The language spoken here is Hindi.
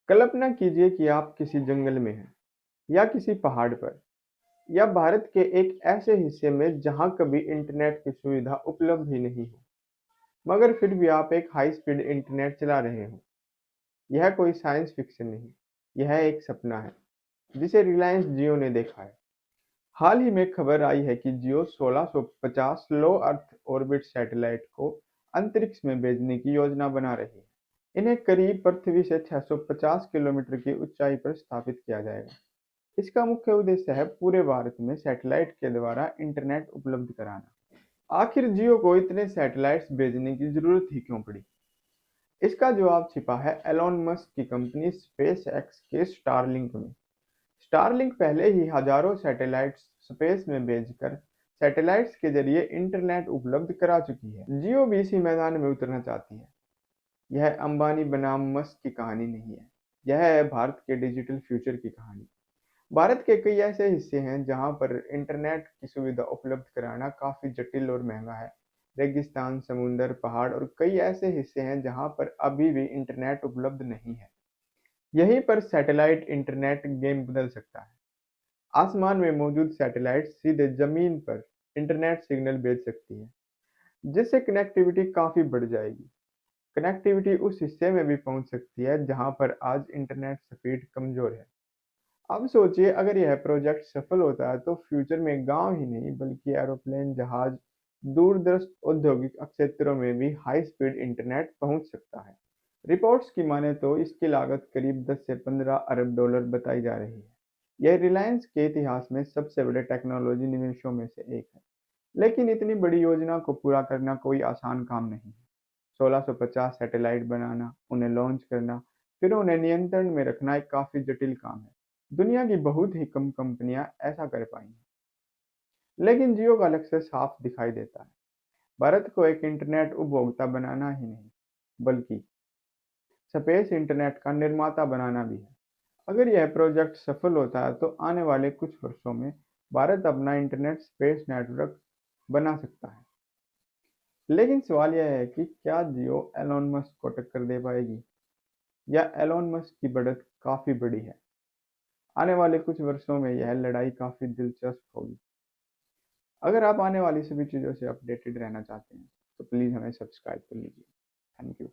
कल्पना कीजिए कि आप किसी जंगल में हैं या किसी पहाड़ पर या भारत के एक ऐसे हिस्से में जहां कभी इंटरनेट की सुविधा उपलब्ध ही नहीं हो, मगर फिर भी आप एक हाई स्पीड इंटरनेट चला रहे हो। यह कोई साइंस फिक्शन नहीं, यह एक सपना है जिसे रिलायंस जियो ने देखा है। हाल ही में खबर आई है कि जियो 1650 लो अर्थ ऑर्बिट सैटेलाइट को अंतरिक्ष में भेजने की योजना बना रही है। इन्हें करीब पृथ्वी से 650 किलोमीटर की ऊंचाई पर स्थापित किया जाएगा। इसका मुख्य उद्देश्य है पूरे भारत में सैटेलाइट के द्वारा इंटरनेट उपलब्ध कराना। आखिर जियो को इतने सैटेलाइट्स भेजने की जरूरत ही क्यों पड़ी? इसका जवाब छिपा है एलोन मस्क की कंपनी स्पेस एक्स के स्टारलिंक में। स्टारलिंक पहले ही हजारों सैटेलाइट्स स्पेस में भेजकर सैटेलाइट्स के जरिए इंटरनेट उपलब्ध करा चुकी है। जियो भी इसी मैदान में उतरना चाहती है। यह अंबानी बनाम मस्क की कहानी नहीं है, यह है भारत के डिजिटल फ्यूचर की कहानी। भारत के कई ऐसे हिस्से हैं जहां पर इंटरनेट की सुविधा उपलब्ध कराना काफी जटिल और महंगा है। रेगिस्तान, समुंदर, पहाड़ और कई ऐसे हिस्से हैं जहां पर अभी भी इंटरनेट उपलब्ध नहीं है। यहीं पर सैटेलाइट इंटरनेट गेम बदल सकता है। आसमान में मौजूद सैटेलाइट सीधे जमीन पर इंटरनेट सिग्नल भेज सकती है, जिससे कनेक्टिविटी काफी बढ़ जाएगी। कनेक्टिविटी उस हिस्से में भी पहुंच सकती है जहां पर आज इंटरनेट स्पीड कमजोर है। अब सोचिए, अगर यह प्रोजेक्ट सफल होता है तो फ्यूचर में गांव ही नहीं बल्कि एरोप्लेन, जहाज, दूरदर्श औद्योगिक क्षेत्रों में भी हाई स्पीड इंटरनेट पहुंच सकता है। रिपोर्ट्स की माने तो इसकी लागत करीब 10 से 15 अरब डॉलर बताई जा रही है। यह रिलायंस के इतिहास में सबसे बड़े टेक्नोलॉजी निवेशों में से एक है। लेकिन इतनी बड़ी योजना को पूरा करना कोई आसान काम नहीं है। 1650 सैटेलाइट बनाना, उन्हें लॉन्च करना, फिर उन्हें नियंत्रण में रखना एक काफी जटिल काम है। दुनिया की बहुत ही कम कंपनियां ऐसा कर पाई हैं। लेकिन जियो का लक्ष्य साफ दिखाई देता है। भारत को एक इंटरनेट उपभोक्ता बनाना ही नहीं, बल्कि स्पेस इंटरनेट का निर्माता बनाना भी है। अगर यह प्रोजेक्ट सफल होता है तो आने वाले कुछ वर्षों में भारत अपना इंटरनेट स्पेस नेटवर्क बना सकता है। लेकिन सवाल यह है कि क्या जियो एलोन मस्क को टक्कर दे पाएगी, या एलोन मस्क की बढ़त काफी बड़ी है? आने वाले कुछ वर्षों में यह लड़ाई काफी दिलचस्प होगी। अगर आप आने वाली सभी चीज़ों से अपडेटेड रहना चाहते हैं तो प्लीज़ हमें सब्सक्राइब कर लीजिए। Thank you.